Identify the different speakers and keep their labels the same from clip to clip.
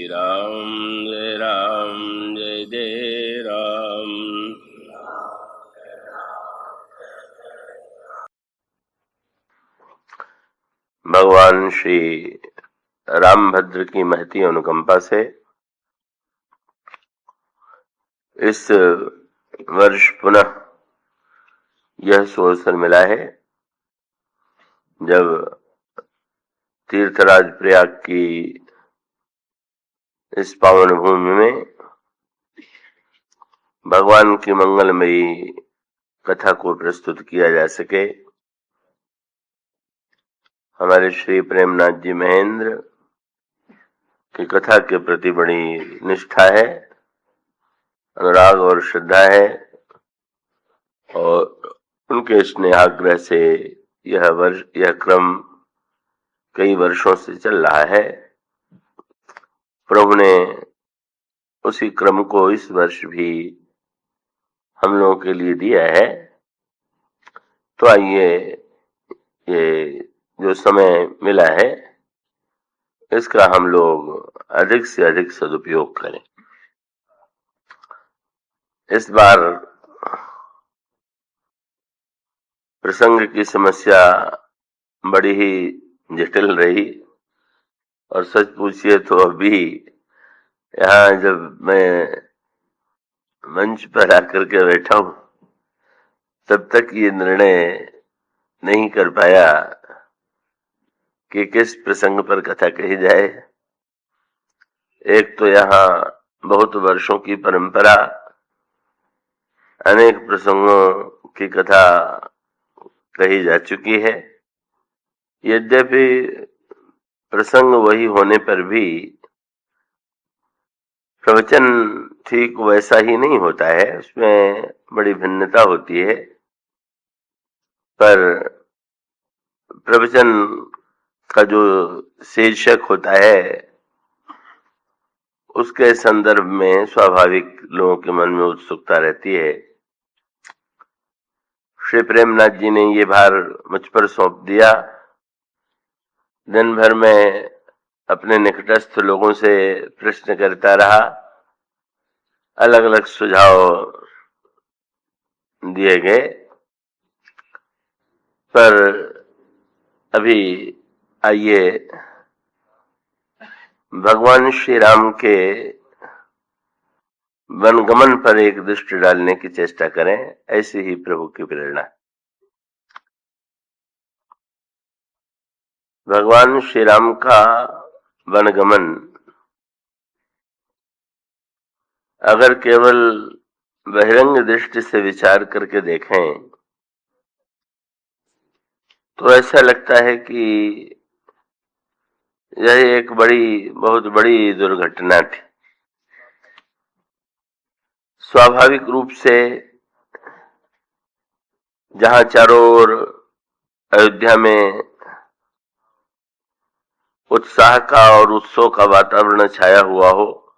Speaker 1: राम जय जय राम। भगवान श्री रामभद्र की महती अनुकंपा से इस वर्ष पुनः यह सुअवसर मिला है जब तीर्थराज प्रयाग की इस पावन भूमि में भगवान की मंगलमयी कथा को प्रस्तुत किया जा सके। हमारे श्री प्रेमनाथ जी महेंद्र की कथा के प्रति बड़ी निष्ठा है, अनुराग और श्रद्धा है और उनके स्नेहाग्रह से यह क्रम कई वर्षों से चल रहा है। प्रभु ने उसी क्रम को इस वर्ष भी हम लोगों के लिए दिया है। तो आइए ये जो समय मिला है इसका हम लोग अधिक से अधिक सदुपयोग करें। इस बार प्रसंग की समस्या बड़ी ही जटिल रही और सच पूछिए तो अभी यहाँ जब मैं मंच पर आकर के बैठा हूँ तब तक ये निर्णय नहीं कर पाया कि किस प्रसंग पर कथा कही जाए। एक तो यहाँ बहुत वर्षों की परंपरा, अनेक प्रसंगों की कथा कही जा चुकी है। यद्यपि प्रसंग वही होने पर भी प्रवचन ठीक वैसा ही नहीं होता है, उसमें बड़ी भिन्नता होती है। पर प्रवचन का जो शीर्षक होता है उसके संदर्भ में स्वाभाविक लोगों के मन में उत्सुकता रहती है। श्री प्रेमनाथ जी ने ये भार मुझ पर सौंप दिया। दिन भर में अपने निकटस्थ लोगों से प्रश्न करता रहा, अलग अलग सुझाव दिए गए, पर अभी आइए भगवान श्री राम के वनगमन पर एक दृष्टि डालने की चेष्टा करें। ऐसी ही प्रभु की प्रेरणा। भगवान श्री राम का वनगमन अगर केवल बहिरंग दृष्टि से विचार करके देखें तो ऐसा लगता है कि यह एक बहुत बड़ी दुर्घटना थी। स्वाभाविक रूप से जहां चारों ओर अयोध्या में उत्साह का और उत्सव का वातावरण छाया हुआ हो,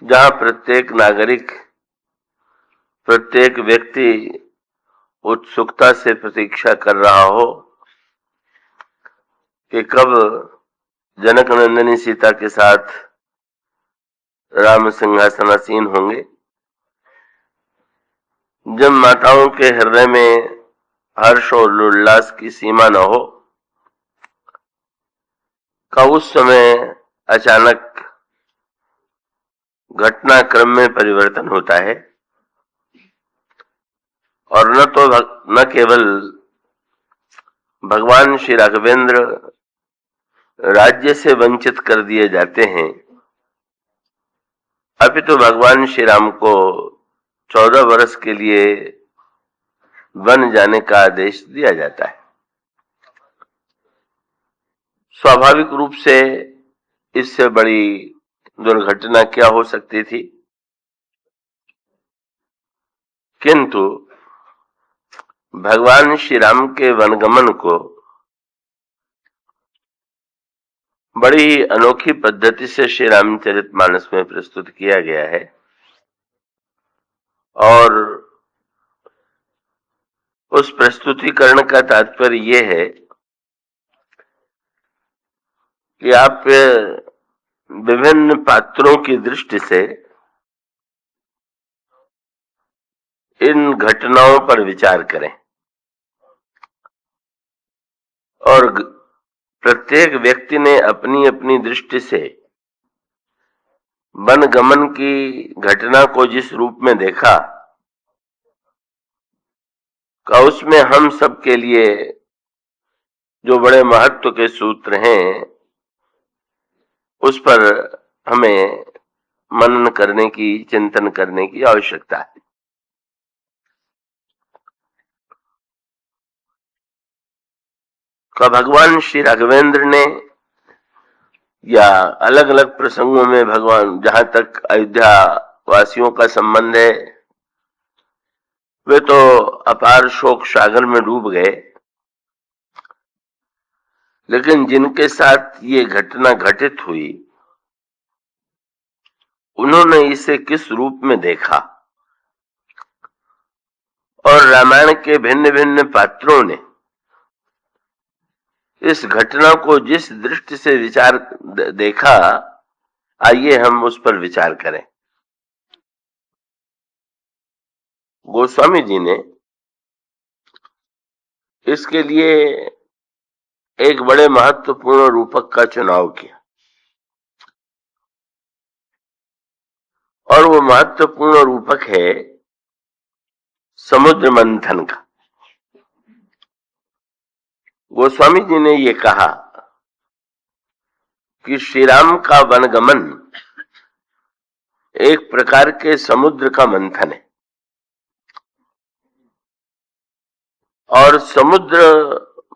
Speaker 1: जहां प्रत्येक नागरिक, प्रत्येक व्यक्ति उत्सुकता से प्रतीक्षा कर रहा हो कि कब जनक नंदिनी सीता के साथ राम सिंहासनासीन होंगे, जब माताओं के हृदय में हर्ष और उल्लास की सीमा न हो, का उस समय अचानक घटनाक्रम में परिवर्तन होता है और न केवल भगवान श्री राघवेंद्र राज्य से वंचित कर दिए जाते हैं, अपितु भगवान श्री राम को 14 वर्ष के लिए वन जाने का आदेश दिया जाता है। स्वाभाविक रूप से इससे बड़ी दुर्घटना क्या हो सकती थी, किंतु भगवान श्री राम के वनगमन को बड़ी अनोखी पद्धति से श्री रामचरितमानस में प्रस्तुत किया गया है और उस प्रस्तुतिकरण का तात्पर्य यह है कि आप विभिन्न पात्रों की दृष्टि से इन घटनाओं पर विचार करें और प्रत्येक व्यक्ति ने अपनी अपनी दृष्टि से वनगमन की घटना को जिस रूप में देखा का उसमें हम सब के लिए जो बड़े महत्व के सूत्र हैं उस पर हमें मनन करने की, चिंतन करने की आवश्यकता है। का भगवान श्री राघवेंद्र ने या अलग अलग प्रसंगों में भगवान, जहां तक अयोध्या वासियों का संबंध है, वे तो अपार शोक सागर में डूब गए, लेकिन जिनके साथ ये घटना घटित हुई उन्होंने इसे किस रूप में देखा और रामायण के भिन्न भिन्न पात्रों ने इस घटना को जिस दृष्टि से विचार देखा, आइए हम उस पर विचार करें। गोस्वामी जी ने इसके लिए एक बड़े महत्वपूर्ण रूपक का चुनाव किया और वो महत्वपूर्ण रूपक है समुद्र मंथन का। गोस्वामी जी ने ये कहा कि श्री राम का वनगमन एक प्रकार के समुद्र का मंथन है और समुद्र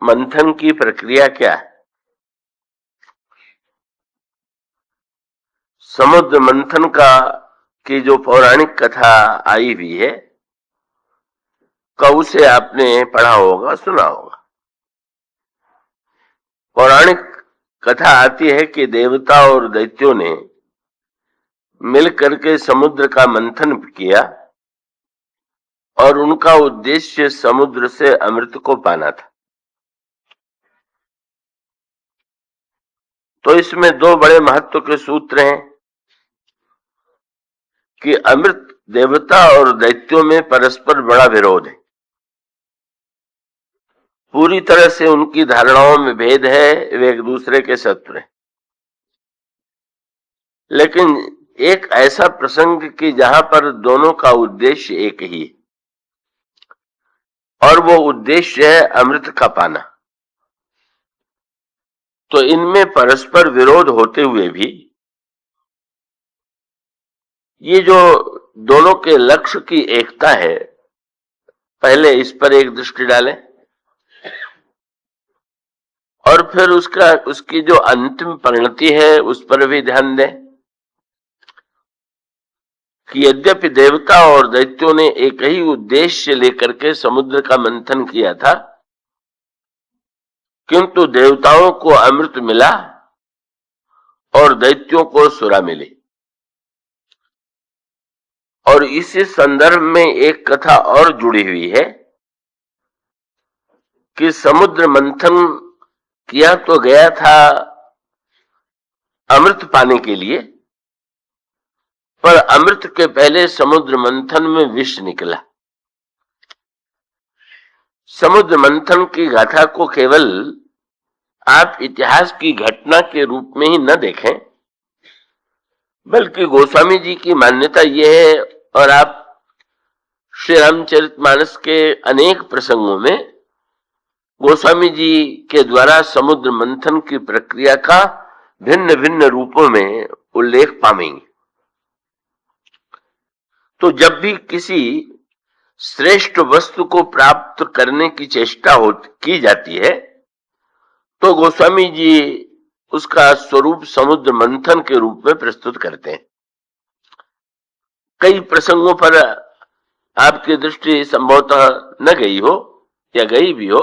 Speaker 1: मंथन की प्रक्रिया क्या है? समुद्र मंथन की जो पौराणिक कथा आई हुई है का उसे आपने पढ़ा होगा, सुना होगा। पौराणिक कथा आती है कि देवता और दैत्यों ने मिलकर के समुद्र का मंथन किया और उनका उद्देश्य समुद्र से अमृत को पाना था। तो इसमें दो बड़े महत्व के सूत्र हैं कि अमृत देवता और दैत्यों में परस्पर बड़ा विरोध है, पूरी तरह से उनकी धारणाओं में भेद है, वे एक दूसरे के शत्रु हैं। लेकिन एक ऐसा प्रसंग कि जहां पर दोनों का उद्देश्य एक ही है और वो उद्देश्य है अमृत का पाना। तो इनमें परस्पर विरोध होते हुए भी ये जो दोनों के लक्ष्य की एकता है, पहले इस पर एक दृष्टि डालें और फिर उसकी जो अंतिम परिणति है उस पर भी ध्यान दें कि यद्यपि देवता और दैत्यों ने एक ही उद्देश्य लेकर के समुद्र का मंथन किया था, किंतु देवताओं को अमृत मिला और दैत्यों को सुरा मिली। और इसी संदर्भ में एक कथा और जुड़ी हुई है कि समुद्र मंथन किया तो गया था अमृत पाने के लिए, पर अमृत के पहले समुद्र मंथन में विष निकला। समुद्र मंथन की गाथा को केवल आप इतिहास की घटना के रूप में ही न देखें, बल्कि गोस्वामी जी की मान्यता यह है और आप श्री रामचरितमानस के अनेक प्रसंगों में गोस्वामी जी के द्वारा समुद्र मंथन की प्रक्रिया का भिन्न भिन्न रूपों में उल्लेख पाएंगे। तो जब भी किसी श्रेष्ठ वस्तु को प्राप्त करने की चेष्टा की जाती है तो गोस्वामी जी उसका स्वरूप समुद्र मंथन के रूप में प्रस्तुत करते हैं। कई प्रसंगों पर आपकी दृष्टि संभवतः न गई हो या गई भी हो,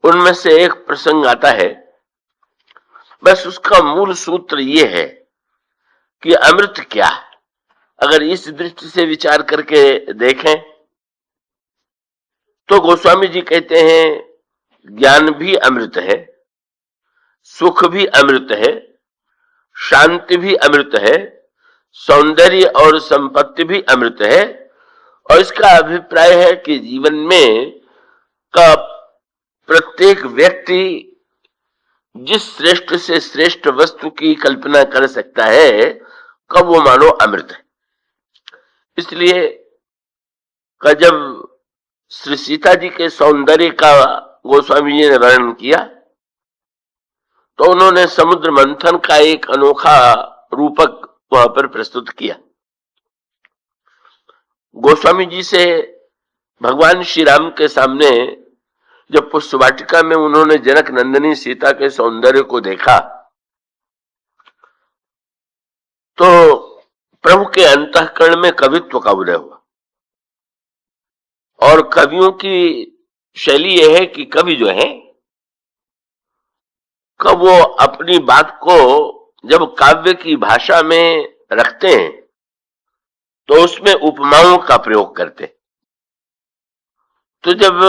Speaker 1: उनमें से एक प्रसंग आता है, बस उसका मूल सूत्र ये है कि अमृत क्या है। अगर इस दृष्टि से विचार करके देखें तो गोस्वामी जी कहते हैं ज्ञान भी अमृत है, सुख भी अमृत है शांति भी अमृत है, सौंदर्य और संपत्ति भी अमृत है। और इसका अभिप्राय है कि जीवन में का प्रत्येक व्यक्ति जिस श्रेष्ठ से श्रेष्ठ वस्तु की कल्पना कर सकता है, कब वो मानो अमृत है। इसलिए जब श्री सीता जी के सौंदर्य का गोस्वामी जी ने वर्णन किया, तो उन्होंने समुद्र मंथन का एक अनोखा रूपक वहां पर प्रस्तुत किया। गोस्वामी जी से भगवान श्री राम के सामने जब पुष्प वाटिका में उन्होंने जनक नंदिनी सीता के सौंदर्य को देखा, तो प्रभु के अंतःकरण में कवित्व का उदय हुआ। और कवियों की शैली यह है कि कवि जो है, कब वो अपनी बात को जब काव्य की भाषा में रखते हैं तो उसमें उपमाओं का प्रयोग करते। तो जब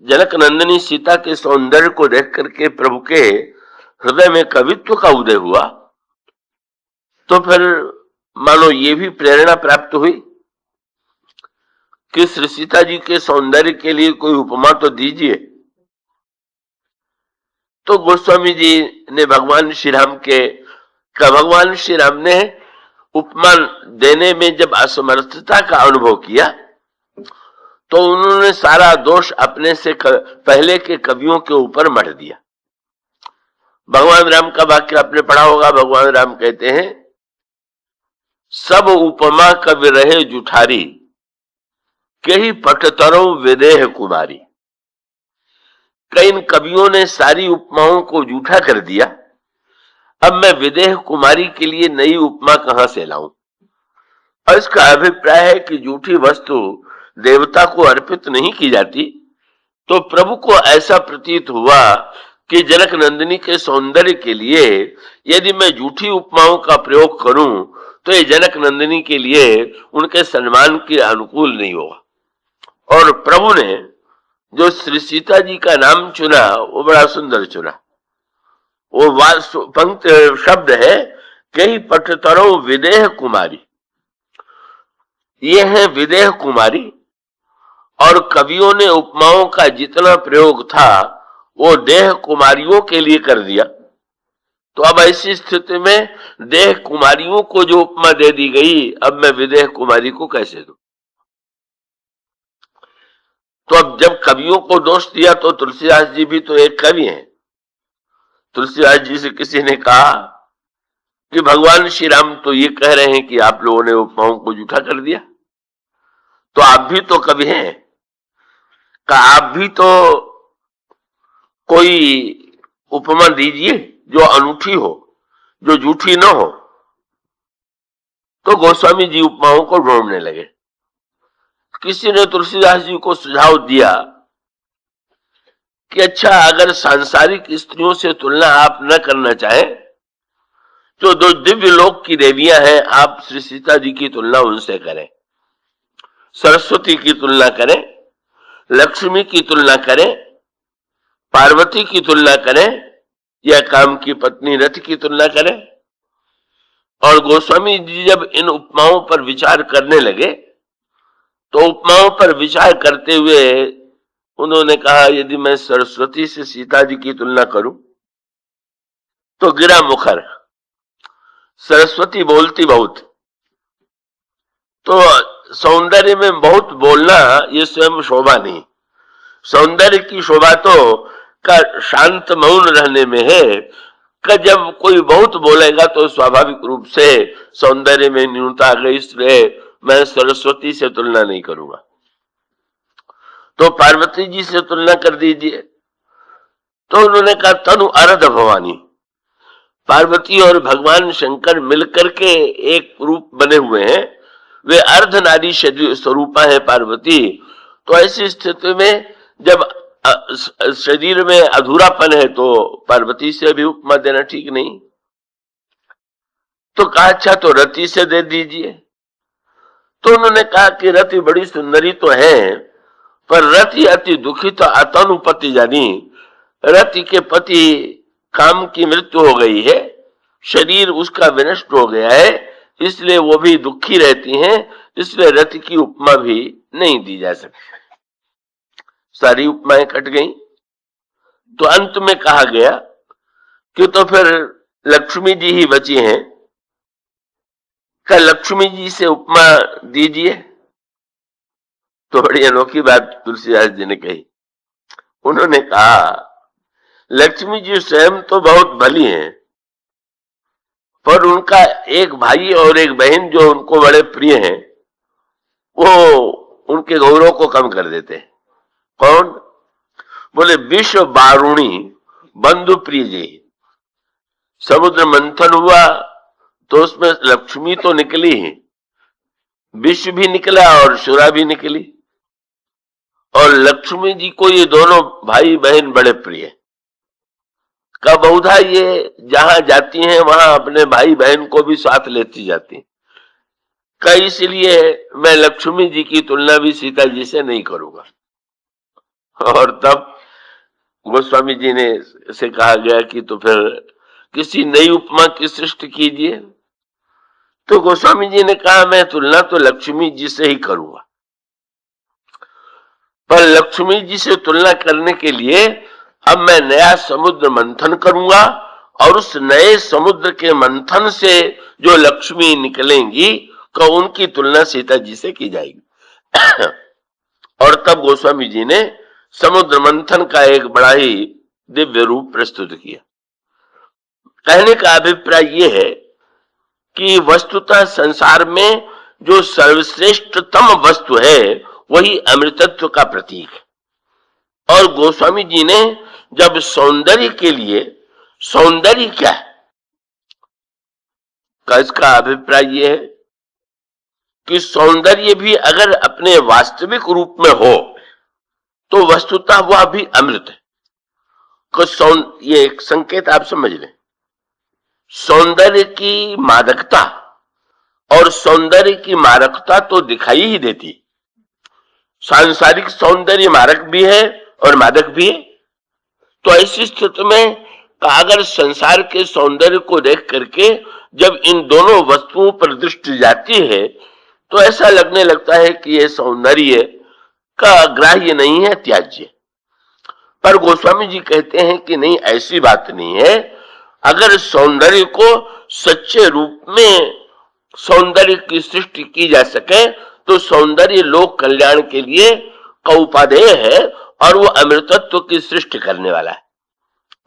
Speaker 1: जनक नंदिनी सीता के सौंदर्य को देख करके प्रभु के हृदय में कवित्व का उदय हुआ, तो फिर मानो ये भी प्रेरणा प्राप्त हुई कि श्री सीता जी के सौंदर्य के लिए कोई उपमा तो दीजिए। तो गोस्वामी जी ने भगवान श्री राम ने उपमा देने में जब असमर्थता का अनुभव किया, तो उन्होंने सारा दोष अपने से पहले के कवियों के ऊपर मढ़ दिया। भगवान राम का वाक्य आपने पढ़ा होगा। भगवान राम कहते हैं, सब उपमा कवि रहे जुठारी, कही पटतरों विदेह कुमारी। कई कवियों ने सारी उपमाओं को जूठा कर दिया, अब मैं विदेह कुमारी के लिए नई उपमा कहां से लाऊं। और इसका अभिप्राय है कि झूठी वस्तु देवता को अर्पित नहीं की जाती। तो प्रभु को ऐसा प्रतीत हुआ कि जनक नंदिनी के सौंदर्य के लिए यदि मैं झूठी उपमाओं का प्रयोग करूं तो ये जनक नंदिनी के लिए उनके सम्मान के अनुकूल नहीं होगा। और प्रभु ने जो श्री सीता जी का नाम चुना वो बड़ा सुंदर चुना। वो पंक्ति शब्द है, कई पटतरों विदेह कुमारी। ये है विदेह कुमारी। और कवियों ने उपमाओं का जितना प्रयोग था वो देह कुमारियों के लिए कर दिया। तो अब ऐसी स्थिति में देह कुमारियों को जो उपमा दे दी गई, अब मैं विदेह कुमारी को कैसे दूं। तो अब जब कवियों को दोष दिया तो तुलसीदास जी भी तो एक कवि हैं। तुलसीदास जी से किसी ने कहा कि भगवान श्री राम तो ये कह रहे हैं कि आप लोगों ने उपमाओं को झूठा कर दिया, तो आप भी तो कवि हैं, का आप भी तो कोई उपमा दीजिए जो अनूठी हो, जो झूठी न हो। तो गोस्वामी जी उपमाओं को ढूंढने लगे। किसी ने तुलसीदास जी को सुझाव दिया कि अच्छा, अगर सांसारिक स्त्रियों से तुलना आप न करना चाहे तो दो दिव्य लोक की देवियां हैं, आप श्री सीता जी की तुलना उनसे करें, सरस्वती की तुलना करें, लक्ष्मी की तुलना करें, पार्वती की तुलना करें, या काम की पत्नी रथ की तुलना करें। और गोस्वामी जी जब इन उपमाओं पर विचार करने लगे तो उपमाओं पर विचार करते हुए उन्होंने कहा, यदि मैं सरस्वती से सीता जी की तुलना करूं तो गिरा मुखर। सरस्वती बोलती बहुत, तो सौंदर्य में बहुत बोलना ये स्वयं शोभा नहीं। सौंदर्य की शोभा तो का शांत मौन रहने में है। कि जब कोई बहुत बोलेगा तो स्वाभाविक रूप से सौंदर्य में न्यूनता आ गई, इसलिए मैं सरस्वती से तुलना नहीं करूंगा। तो पार्वती जी से तुलना कर दीजिए। तो उन्होंने कहा, तनु अर्ध भवानी। पार्वती और भगवान शंकर मिलकर के एक रूप बने हुए हैं, वे अर्ध नारी स्वरूपा है पार्वती। तो ऐसी स्थिति में जब शरीर में अधूरापन है तो पार्वती से भी उपमा देना ठीक नहीं। तो कहा, अच्छा तो रति से दे दीजिए। तो उन्होंने कहा कि रति बड़ी सुंदरी तो है, पर रति अति दुखी तो अतनुपति जानी। रति के पति काम की मृत्यु हो गई है शरीर उसका विनष्ट हो गया है, इसलिए वो भी दुखी रहती हैं, इसलिए रथ की उपमा भी नहीं दी जा सकती। सारी उपमाएं कट गई। तो अंत में कहा गया कि तो फिर लक्ष्मी जी ही बची हैं, क्या लक्ष्मी जी से उपमा दीजिए। तो बड़ी अनोखी बात तुलसीदास जी ने कही। उन्होंने कहा लक्ष्मी जी स्वयं तो बहुत भली हैं, पर उनका एक भाई और एक बहन जो उनको बड़े प्रिय हैं, वो उनके गौरव को कम कर देते हैं। कौन? बोले विश्व बारुणी बंधु प्रिय जी। समुद्र मंथन हुआ तो उसमें लक्ष्मी तो निकली ही, विश्व भी निकला और शुरा भी निकली, और लक्ष्मी जी को ये दोनों भाई बहन बड़े प्रिय। का बहुधा ये जहां जाती हैं वहां अपने भाई बहन को भी साथ लेती जाती। का इसलिए मैं लक्ष्मी जी की तुलना भी सीता जी से नहीं करूंगा। और तब गोस्वामी जी ने से कहा गया कि तो फिर किसी नई उपमा की सृष्टि कीजिए। तो गोस्वामी जी ने कहा मैं तुलना तो लक्ष्मी जी से ही करूंगा, पर लक्ष्मी जी से तुलना करने के लिए अब मैं नया समुद्र मंथन करूंगा, और उस नए समुद्र के मंथन से जो लक्ष्मी निकलेंगी तो उनकी तुलना सीता जी से की जाएगी। और तब गोस्वामी जी ने समुद्र मंथन का एक बड़ा ही दिव्य रूप प्रस्तुत किया। कहने का अभिप्राय यह है कि वस्तुतः संसार में जो सर्वश्रेष्ठतम वस्तु है वही अमृतत्व का प्रतीक है। और गोस्वामी जी ने जब सौंदर्य के लिए, सौंदर्य क्या है का इसका अभिप्राय यह है कि सौंदर्य भी अगर अपने वास्तविक रूप में हो तो वस्तुतः वह भी अमृत है। ये एक संकेत आप समझ लें। सौंदर्य की मादकता और सौंदर्य की मारकता तो दिखाई ही देती। सांसारिक सौंदर्य मारक भी है और मादक भी है। तो ऐसी स्थिति में अगर संसार के सौंदर्य को देख करके जब इन दोनों वस्तुओं पर दृष्टि जाती है तो ऐसा लगने लगता है कि यह सौंदर्य का ग्राह्य नहीं है, त्याज्य। पर गोस्वामी जी कहते हैं कि नहीं, ऐसी बात नहीं है। अगर सौंदर्य को सच्चे रूप में सौंदर्य की सृष्टि की जा सके तो सौंदर्य लोक कल्याण के लिए का उपादेय है और वो अमृतत्व की सृष्टि करने वाला है।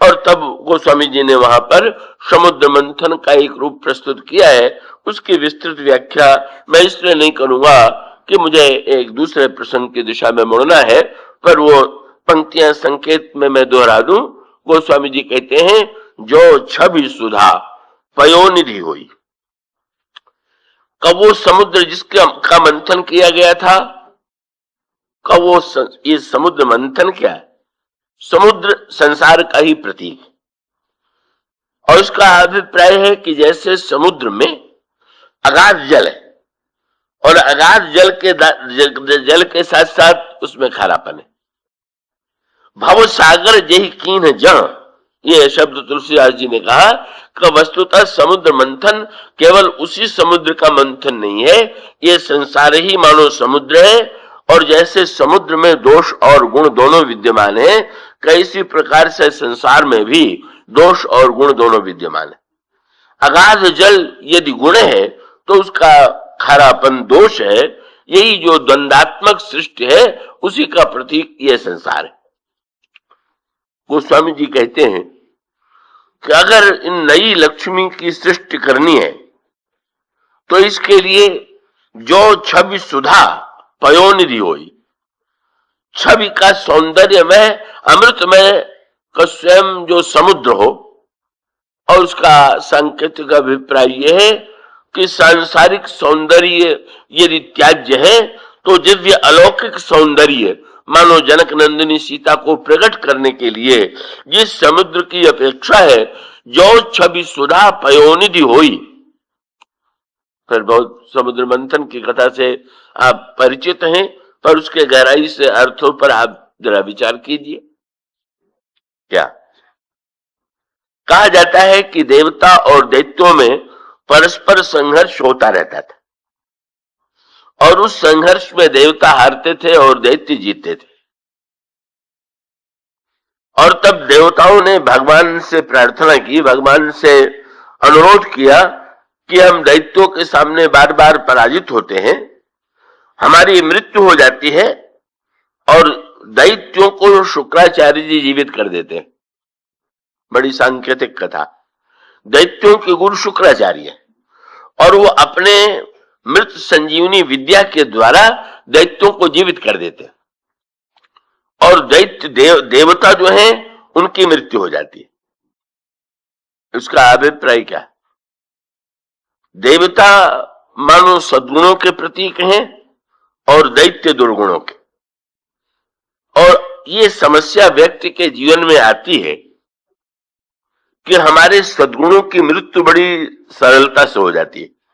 Speaker 1: और तब गोस्वामी जी ने वहां पर समुद्र मंथन का एक रूप प्रस्तुत किया है। उसकी विस्तृत व्याख्या मैं इसलिए नहीं करूंगा कि मुझे एक दूसरे प्रसंग की दिशा में मुड़ना है, पर वो पंक्तियां संकेत में मैं दोहरा दूं। गोस्वामी जी कहते हैं जो छवि सुधा पयोनिधि हुई। कब वो समुद्र जिसका का मंथन किया गया था, कब वो ये समुद्र मंथन क्या है? समुद्र संसार का ही प्रतीक। और इसका अभिप्राय है कि जैसे समुद्र में अगाध जल है और अगाध जल के साथ साथ उसमें खारापन है। भव सागर जही कीन जह, ये शब्द तुलसीदास जी ने कहा कि वस्तुतः समुद्र मंथन केवल उसी समुद्र का मंथन नहीं है, ये संसार ही मानो समुद्र है। और जैसे समुद्र में दोष और गुण दोनों विद्यमान है, कैसी प्रकार से संसार में भी दोष और गुण दोनों विद्यमान है। अगाध जल यदि गुण है तो उसका खारापन दोष है। यही जो द्वंदात्मक सृष्टि है उसी का प्रतीक यह संसार है। गोस्वामी जी कहते हैं कि अगर इन नई लक्ष्मी की सृष्टि करनी है तो इसके लिए जो छवि सुधा पयोनिधि होई, छवि का सौंदर्य में अमृत में का स्वयं जो समुद्र हो। और उसका सांकेतिक अभिप्राय यह है कि सांसारिक सौंदर्य यदि त्याज्य है तो दिव्य अलौकिक सौंदर्य मानो जनक नंदिनी सीता को प्रकट करने के लिए जिस समुद्र की अपेक्षा है, जो छवि सुधा पयोनिधि होई। फिर बहुत समुद्र मंथन की कथा से आप परिचित हैं, पर उसके गहराई से अर्थों पर आप जरा विचार कीजिए। क्या कहा जाता है कि देवता और दैत्यों में परस्पर संघर्ष होता रहता था, और उस संघर्ष में देवता हारते थे और दैत्य जीतते थे। और तब देवताओं ने भगवान से प्रार्थना की, भगवान से अनुरोध किया कि हम दैत्यों के सामने बार बार पराजित होते हैं, हमारी मृत्यु हो जाती है, और दैत्यों को शुक्राचार्य जी जीवित कर देते हैं। बड़ी सांकेतिक कथा। दैत्यों के गुरु शुक्राचार्य, और वो अपने मृत संजीवनी विद्या के द्वारा दैत्यों को जीवित कर देते हैं, और दैत्य देवता जो हैं उनकी मृत्यु हो जाती है। उसका अभिप्राय क्या? देवता मानो सद्गुणों के प्रतीक हैं और दैत्य दुर्गुणों के। और ये समस्या व्यक्ति के जीवन में आती है कि हमारे सद्गुणों की मृत्यु बड़ी सरलता से हो जाती है,